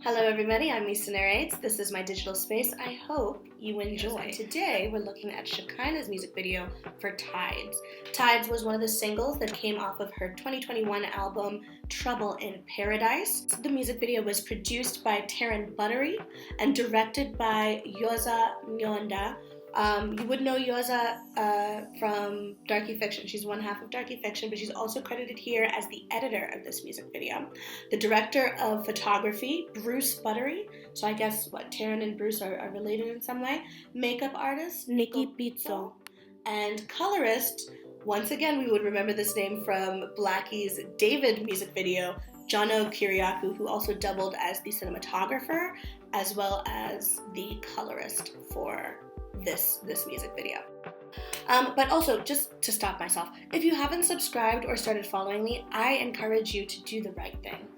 Hello everybody, I'm Misa Narrates. This is my digital space. I hope you enjoy. Today we're looking at Shekhinah's music video for Tides. Tides was one of the singles that came off of her 2021 album Trouble in Paradise. The music video was produced by Taryn Buttery and directed by Yoza Nyonda. You would know Yoza from Darky Fiction. She's one half of Darky Fiction, but she's also credited here as the editor of this music video. The director of photography, Bruce Buttery. So I guess, Taryn and Bruce are related in some way. Makeup artist, Nikki Pizzo. And colorist, once again, we would remember this name from Blackie's David music video, Jono Kiriakou, who also doubled as the cinematographer as well as the colorist for this music video. But also, just to stop myself, if you haven't subscribed or started following me, I encourage you to do the right thing.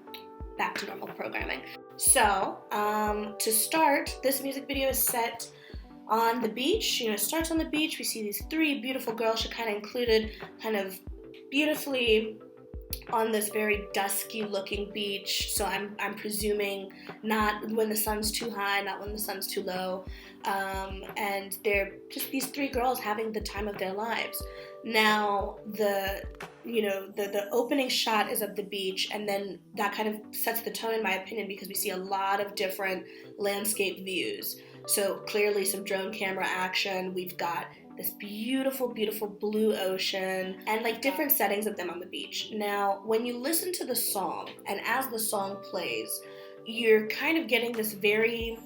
Back to normal programming. So, to start, this music video is set on the beach. It starts on the beach. We see these three beautiful girls, Shekhinah included, kind of beautifully on this very dusky looking beach. So I'm presuming not when the sun's too high, not when the sun's too low. And they're just these three girls having the time of their lives. Now the opening shot is of the beach, and then that kind of sets the tone in my opinion because we see a lot of different landscape views. So clearly some drone camera action. We've got this beautiful, beautiful blue ocean and different settings of them on the beach. Now, when you listen to the song and as the song plays, you're kind of getting this very,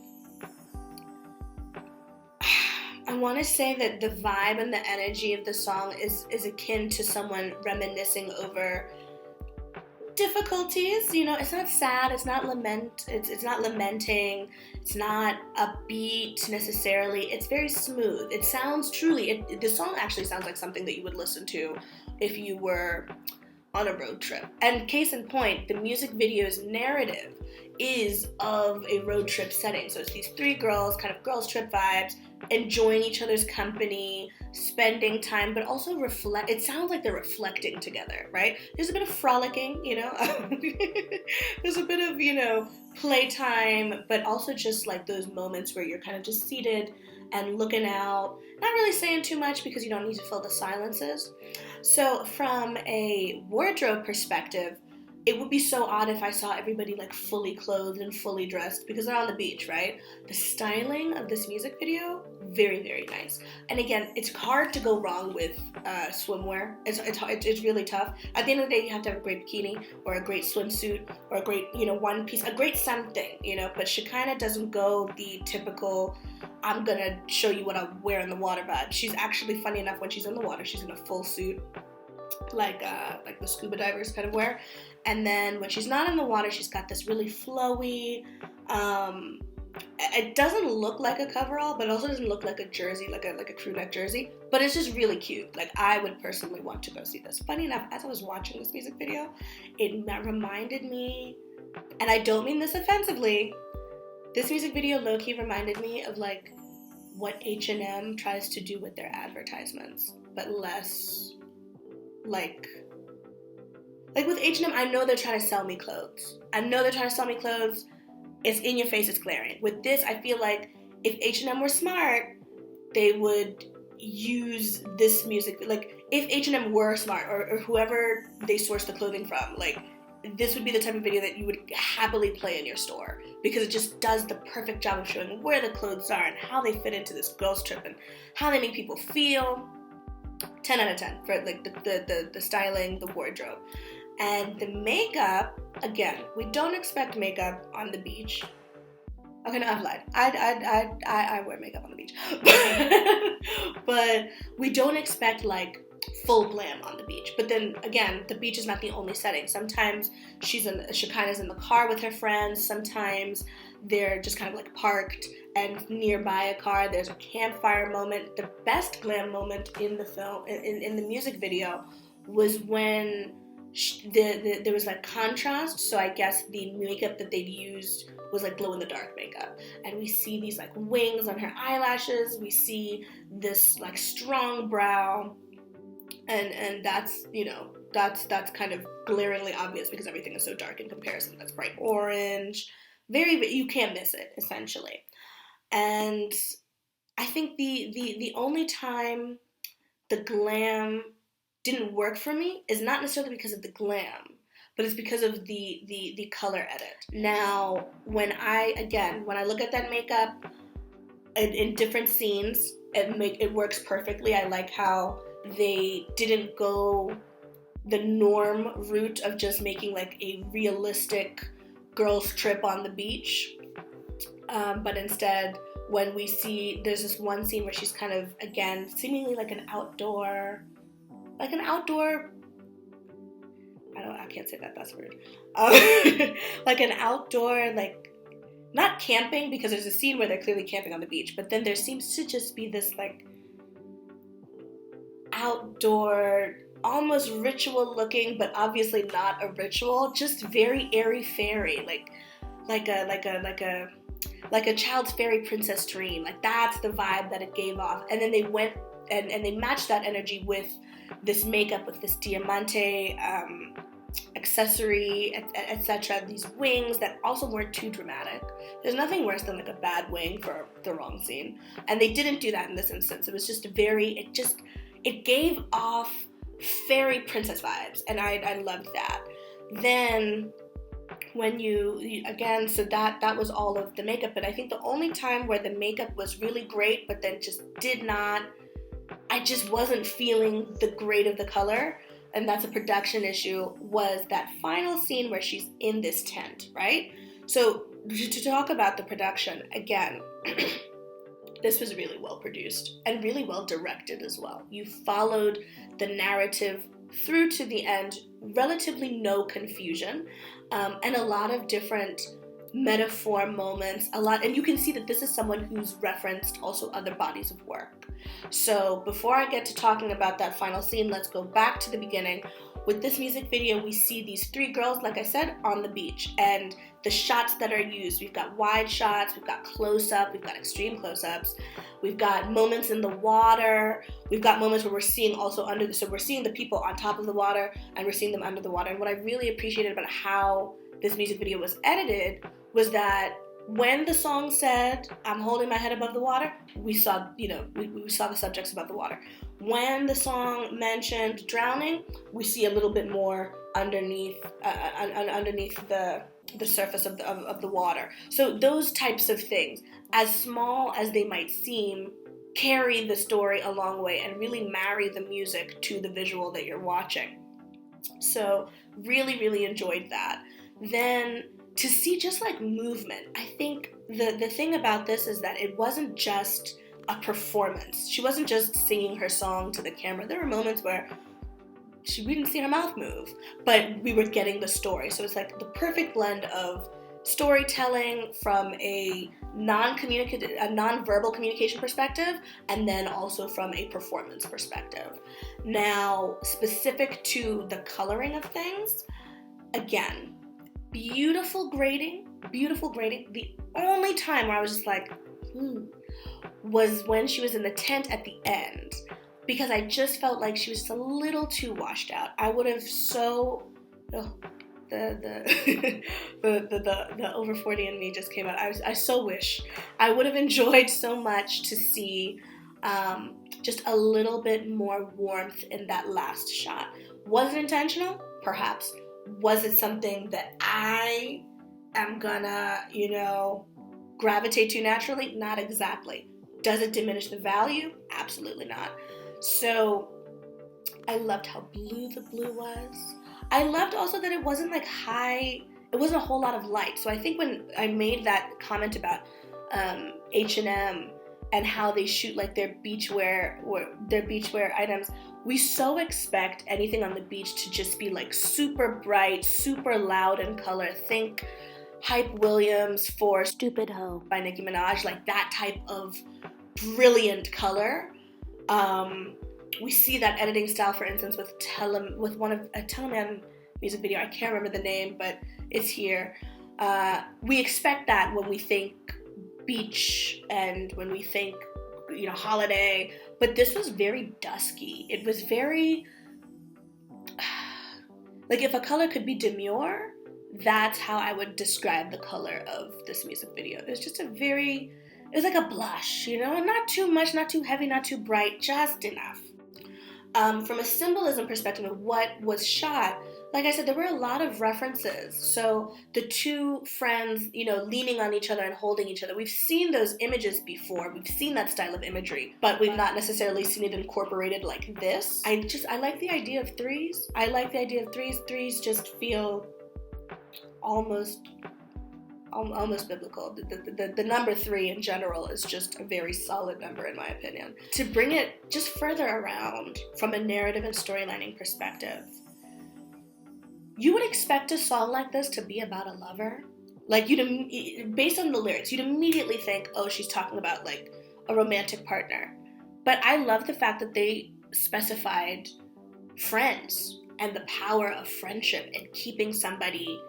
I want to say that the vibe and the energy of the song is akin to someone reminiscing over difficulties. It's not sad, it's not lamenting, it's not upbeat necessarily. It's very smooth. It sounds the song actually sounds like something that you would listen to if you were on a road trip. And case in point, the music video's narrative is of a road trip setting. So it's these three girls, kind of girls trip vibes, enjoying each other's company, spending time, but also it sounds like they're reflecting together, right? There's a bit of frolicking, there's a bit of, playtime, but also just those moments where you're kind of just seated and looking out, not really saying too much because you don't need to fill the silences. So from a wardrobe perspective, it would be so odd if I saw everybody fully clothed and fully dressed because they're on the beach, right? The styling of this music video, very, very nice. And again, it's hard to go wrong with swimwear. It's really tough. At the end of the day, you have to have a great bikini or a great swimsuit or a great, one piece, a great something, But Shekhinah doesn't go the typical, I'm gonna show you what I wear in the water vibe. She's actually, funny enough, when she's in the water, she's in a full suit, like the scuba divers kind of wear. And then when she's not in the water, she's got this really flowy, it doesn't look like a coverall, but it also doesn't look like a jersey, like a crew neck jersey, but it's just really cute. I would personally want to go see this. Funny enough, as I was watching this music video, it reminded me, and I don't mean this offensively, this music video low-key reminded me of what H&M tries to do with their advertisements, but less with H&M, I know they're trying to sell me clothes. It's in your face, it's glaring. With this, I feel like if H&M were smart, they would use this music. If H&M were smart, or whoever they source the clothing from, this would be the type of video that you would happily play in your store because it just does the perfect job of showing where the clothes are and how they fit into this girls trip and how they make people feel. 10 out of 10 for the styling, the wardrobe. And the makeup, again, we don't expect makeup on the beach. Okay, no, I've lied. I wear makeup on the beach. But we don't expect full glam on the beach. But then again, the beach is not the only setting. Sometimes Shekhinah's in the car with her friends. Sometimes they're just kind of parked and nearby a car. There's a campfire moment. The best glam moment in the film, in the music video, was when there was contrast. So I guess the makeup that they'd used was glow in the dark makeup, and we see these wings on her eyelashes. We see this strong brow, and that's that's kind of glaringly obvious because everything is so dark in comparison. That's bright orange, you can't miss it, essentially. And I think the only time the glam didn't work for me is not necessarily because of the glam, but it's because of the color edit. Now, when I look at that makeup in different scenes, it works perfectly. I like how they didn't go the norm route of just making like a realistic girls trip on the beach, but instead, when we see, there's this one scene where she's kind of, again, seemingly like an outdoor, I can't say that's rude. Like an outdoor, like, not camping, because there's a scene where they're clearly camping on the beach, but then there seems to just be this, like, outdoor, almost ritual looking, but obviously not a ritual, just very airy-fairy, like a child's fairy princess dream. Like, that's the vibe that it gave off. And then they went and they matched that energy with this makeup, with this diamante accessory, etc. These wings that also weren't too dramatic. There's nothing worse than like a bad wing for the wrong scene. And they didn't do that in this instance. It was just it gave off fairy princess vibes. And I loved that. Then when you again, so that was all of the makeup, but I think the only time where the makeup was really great but then just I just wasn't feeling the grade of the color, and that's a production issue, was that final scene where she's in this tent, right? So to talk about the production, again, this was really well produced and really well directed as well. You followed the narrative through to the end, relatively no confusion, and a lot of different metaphor moments, and you can see that this is someone who's referenced also other bodies of work. So before I get to talking about that final scene, let's go back to the beginning. With this music video, we see these three girls, like I said, on the beach, and the shots that are used. We've got wide shots, we've got close-up, we've got extreme close-ups, we've got moments in the water, we've got moments where we're seeing also so we're seeing the people on top of the water, and we're seeing them under the water. And what I really appreciated about how this music video was edited was that when the song said, "I'm holding my head above the water," we saw, we saw the subjects above the water. When the song mentioned drowning, we see a little bit more underneath the surface of the water. So those types of things, as small as they might seem, carry the story a long way and really marry the music to the visual that you're watching. So really, really enjoyed that. Then to see just like movement, I think the thing about this is that it wasn't just a performance. She wasn't just singing her song to the camera. There were moments where we didn't see her mouth move, but we were getting the story. So it's like the perfect blend of storytelling from a non-verbal communication perspective, and then also from a performance perspective. Now, specific to the coloring of things, again, beautiful grading. The only time where I was just like, was when she was in the tent at the end, because I just felt like she was just a little too washed out. I would have the over 40 in me just came out. I so wish I would have enjoyed so much to see just a little bit more warmth in that last shot. Was it intentional? Perhaps. Was it something that I am gonna, gravitate to naturally? Not exactly. Does it diminish the value? Absolutely not. So I loved how blue the blue was. I loved also that it wasn't like high, it wasn't a whole lot of light. So I think when I made that comment about H&M and how they shoot like their beachwear items, we so expect anything on the beach to just be like super bright, super loud in color. Think Hype Williams for Stupid Ho by Nicki Minaj, like that type of brilliant color. We see that editing style, for instance, with a Teleman music video. I can't remember the name, but it's here. We expect that when we think beach and when we think, holiday, but this was very dusky. It was very, like if a color could be demure, That's how I would describe the color of this music video. It was just it was like a blush, you know, not too much, not too heavy, not too bright, just enough. From a symbolism perspective of what was shot, like I said, there were a lot of references. So the two friends, you know, leaning on each other and holding each other. We've seen those images before. We've seen that style of imagery, but we've not necessarily seen it incorporated like this. I like the idea of threes. I like the idea of threes. Threes just feel almost biblical. The number 3 in general is just a very solid number in my opinion. To bring it just further around from a narrative and storylining perspective, you would expect a song like this to be about a lover. Like, based on the lyrics, you'd immediately think, oh, she's talking about like a romantic partner. But I love the fact that they specified friends and the power of friendship and keeping somebody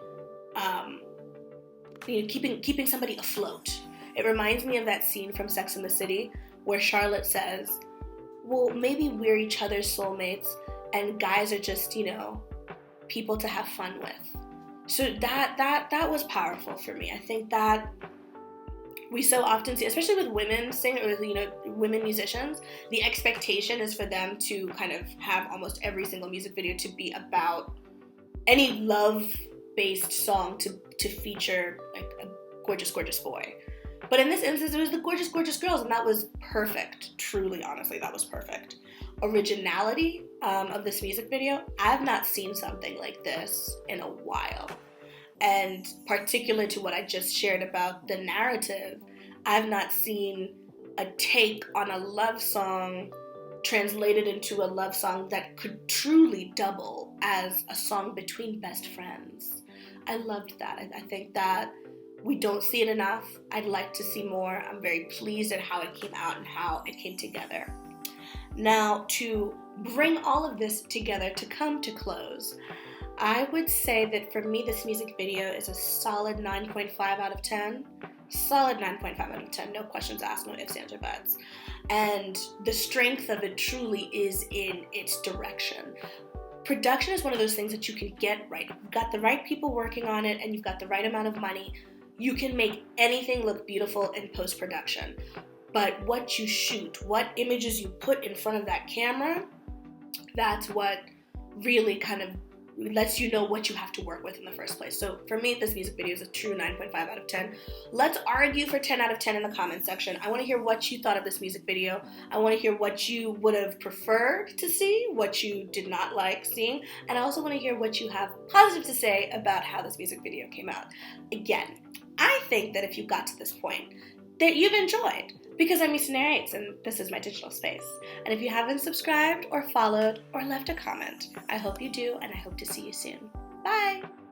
keeping somebody afloat. It reminds me of that scene from Sex and the City where Charlotte says, well, maybe we're each other's soulmates and guys are just, you know, people to have fun with. So that was powerful for me. I think that we so often see, especially with women singers, or, you know, women musicians, the expectation is for them to kind of have almost every single music video to be about any love-based song to feature like a gorgeous, gorgeous boy. But in this instance, it was the gorgeous, gorgeous girls, and that was perfect. Truly, honestly, that was perfect. Originality of this music video, I've not seen something like this in a while. And particular to what I just shared about the narrative, I've not seen a take on a love song translated into a love song that could truly double as a song between best friends. I loved that. I think that we don't see it enough. I'd like to see more. I'm very pleased at how it came out and how it came together. Now, to bring all of this together to come to close, I would say that for me, this music video is a solid 9.5 out of 10. Solid 9.5 out of 10. No questions asked, no ifs, ands, or buts. And the strength of it truly is in its direction. Production is one of those things that you can get right. You've got the right people working on it and you've got the right amount of money. You can make anything look beautiful in post-production. But what you shoot, what images you put in front of that camera, that's what really kind of lets you know what you have to work with in the first place. So for me, this music video is a true 9.5 out of 10. Let's argue for 10 out of 10 in the comment section. I want to hear what you thought of this music video. I want to hear what you would have preferred to see, what you did not like seeing, and I also want to hear what you have positive to say about how this music video came out. Again, I think that if you got to this point, that you've enjoyed, because I'm Misa Narrates and this is my digital space. And if you haven't subscribed or followed or left a comment, I hope you do, and I hope to see you soon. Bye!